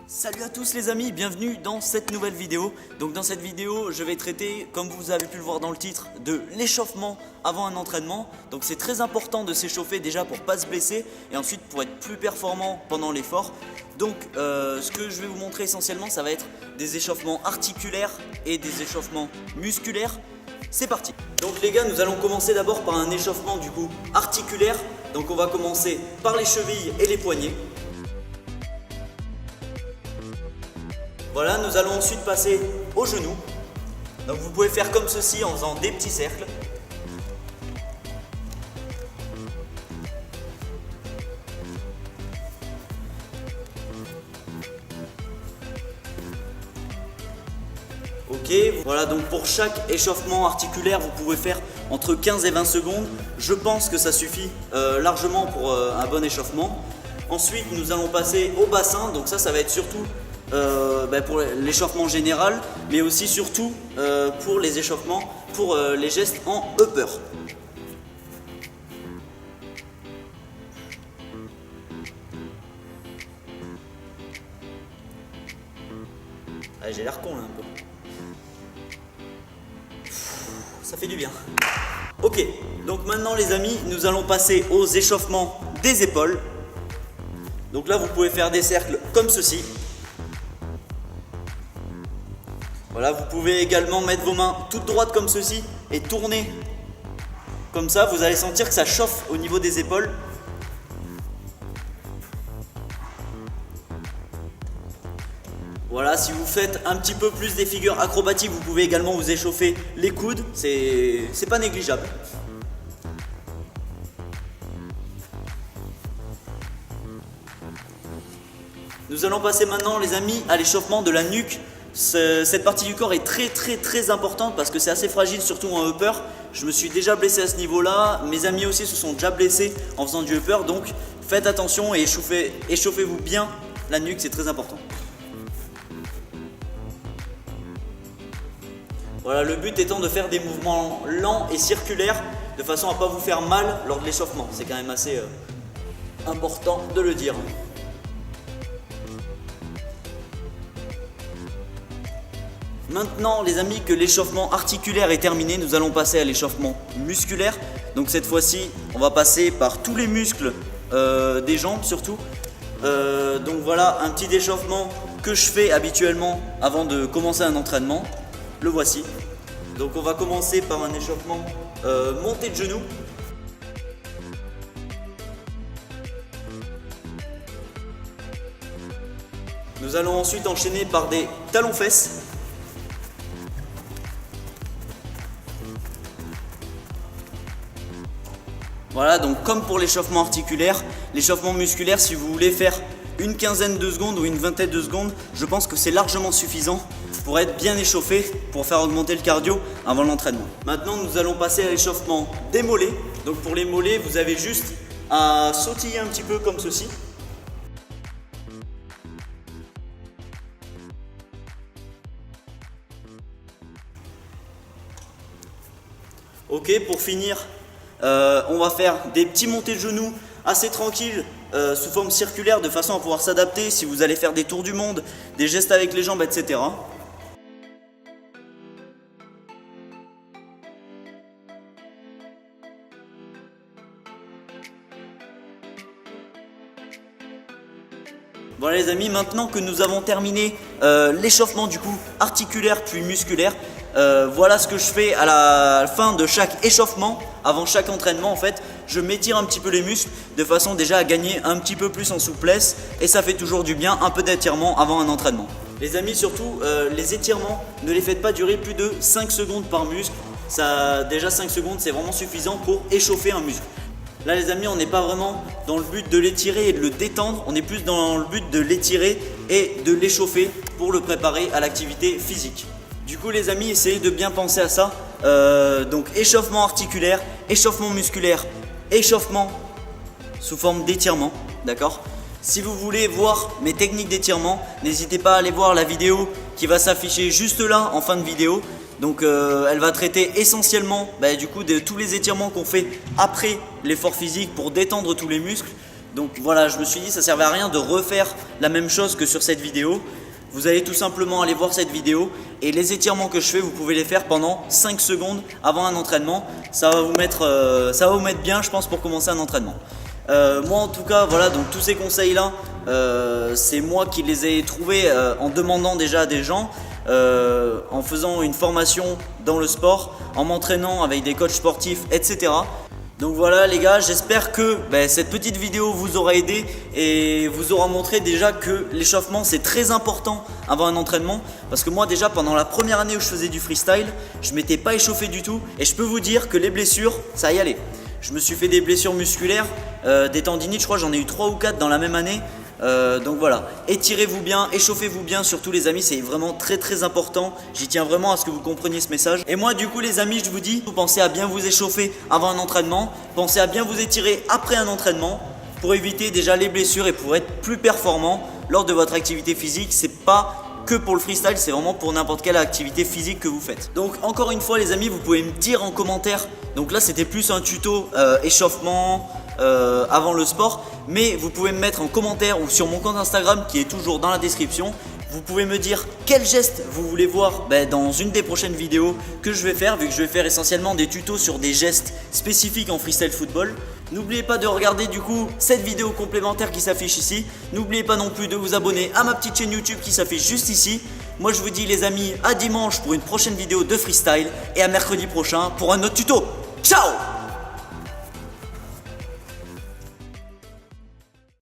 Salut à tous les amis, bienvenue dans cette nouvelle vidéo. Donc dans cette vidéo, je vais traiter, comme vous avez pu le voir dans le titre, de l'échauffement avant un entraînement. Donc c'est très important de s'échauffer déjà pour ne pas se blesser et ensuite pour être plus performant pendant l'effort. Donc ce que je vais vous montrer essentiellement, ça va être des échauffements articulaires et des échauffements musculaires. C'est parti. Donc les gars, nous allons commencer d'abord par un échauffement du coup articulaire. Donc on va commencer par les chevilles et les poignets. Voilà, nous allons ensuite passer aux genoux. Donc vous pouvez faire comme ceci en faisant des petits cercles. Ok, voilà, donc pour chaque échauffement articulaire, vous pouvez faire entre 15 et 20 secondes. Je pense que ça suffit largement pour un bon échauffement. Ensuite, nous allons passer au bassin. Donc ça va être surtout pour l'échauffement général, mais aussi surtout pour les échauffements, pour les gestes en upper. Ah, j'ai l'air con là un peu. Ça fait du bien. Ok, donc maintenant les amis, nous allons passer aux échauffements des épaules. Donc là vous pouvez faire des cercles comme ceci. Voilà, vous pouvez également mettre vos mains toutes droites comme ceci et tourner comme ça. Vous allez sentir que ça chauffe au niveau des épaules. Voilà, si vous faites un petit peu plus des figures acrobatiques, vous pouvez également vous échauffer les coudes. C'est pas négligeable. Nous allons passer maintenant les amis à l'échauffement de la nuque. Cette partie du corps est très importante parce que c'est assez fragile, surtout en upper. Je me suis déjà blessé à ce niveau là, mes amis aussi se sont déjà blessés en faisant du upper, donc faites attention et échauffez-vous bien la nuque, c'est très important. Voilà, le but étant de faire des mouvements lents et circulaires de façon à ne pas vous faire mal lors de l'échauffement, c'est quand même assez important de le dire. Maintenant les amis que l'échauffement articulaire est terminé, nous allons passer à l'échauffement musculaire. Donc cette fois-ci on va passer par tous les muscles des jambes surtout. Donc voilà un petit échauffement que je fais habituellement avant de commencer un entraînement. Le voici. Donc on va commencer par un échauffement montée de genoux. Nous allons ensuite enchaîner par des talons-fesses. Voilà, donc comme pour l'échauffement articulaire, l'échauffement musculaire, si vous voulez faire une quinzaine de secondes ou une vingtaine de secondes, je pense que c'est largement suffisant pour être bien échauffé, pour faire augmenter le cardio avant l'entraînement. Maintenant, nous allons passer à l'échauffement des mollets. Donc pour les mollets, vous avez juste à sautiller un petit peu comme ceci. Ok, pour finir, on va faire des petits montées de genoux assez tranquilles sous forme circulaire de façon à pouvoir s'adapter si vous allez faire des tours du monde, des gestes avec les jambes, etc. Voilà les amis, maintenant que nous avons terminé l'échauffement du coup articulaire puis musculaire, voilà ce que je fais à la fin de chaque échauffement, avant chaque entraînement en fait. Je m'étire un petit peu les muscles de façon déjà à gagner un petit peu plus en souplesse et ça fait toujours du bien, un peu d'étirement avant un entraînement. Les amis surtout, les étirements, ne les faites pas durer plus de 5 secondes par muscle. Déjà 5 secondes c'est vraiment suffisant pour échauffer un muscle. Là les amis, on n'est pas vraiment dans le but de l'étirer et de le détendre, on est plus dans le but de l'étirer et de l'échauffer pour le préparer à l'activité physique. Du coup les amis, essayez de bien penser à ça. Donc échauffement articulaire, échauffement musculaire, échauffement sous forme d'étirement, d'accord ? Si vous voulez voir mes techniques d'étirement, n'hésitez pas à aller voir la vidéo qui va s'afficher juste là en fin de vidéo. Donc elle va traiter essentiellement du coup de tous les étirements qu'on fait après l'effort physique pour détendre tous les muscles. Donc voilà, je me suis dit ça servait à rien de refaire la même chose que sur cette vidéo. Vous allez tout simplement aller voir cette vidéo et les étirements que je fais, vous pouvez les faire pendant 5 secondes avant un entraînement. Ça va vous mettre bien, je pense, pour commencer un entraînement. Moi en tout cas, voilà, donc tous ces conseils là, c'est moi qui les ai trouvés en demandant déjà à des gens, en faisant une formation dans le sport, en m'entraînant avec des coachs sportifs, etc. Donc voilà les gars, j'espère que cette petite vidéo vous aura aidé et vous aura montré déjà que l'échauffement c'est très important avant un entraînement. Parce que moi déjà pendant la première année où je faisais du freestyle, je m'étais pas échauffé du tout et je peux vous dire que les blessures, ça y allait. Je me suis fait des blessures musculaires, des tendinites, je crois j'en ai eu 3 ou 4 dans la même année. Donc voilà, étirez-vous bien, échauffez-vous bien surtout les amis, c'est vraiment très important. J'y tiens vraiment à ce que vous compreniez ce message. Et moi du coup les amis, je vous dis, vous pensez à bien vous échauffer avant un entraînement, pensez à bien vous étirer après un entraînement pour éviter déjà les blessures et pour être plus performant lors de votre activité physique. C'est pas que pour le freestyle, c'est vraiment pour n'importe quelle activité physique que vous faites. Donc encore une fois les amis, vous pouvez me dire en commentaire, donc là c'était plus un tuto échauffement avant le sport, mais vous pouvez me mettre en commentaire ou sur mon compte Instagram qui est toujours dans la description. Vous pouvez me dire quel geste vous voulez voir dans une des prochaines vidéos que je vais faire, vu que je vais faire essentiellement des tutos sur des gestes spécifiques en freestyle football. N'oubliez pas de regarder du coup cette vidéo complémentaire qui s'affiche ici. N'oubliez pas non plus de vous abonner à ma petite chaîne YouTube qui s'affiche juste ici. Moi je vous dis les amis à dimanche pour une prochaine vidéo de freestyle et à mercredi prochain pour un autre tuto. Ciao!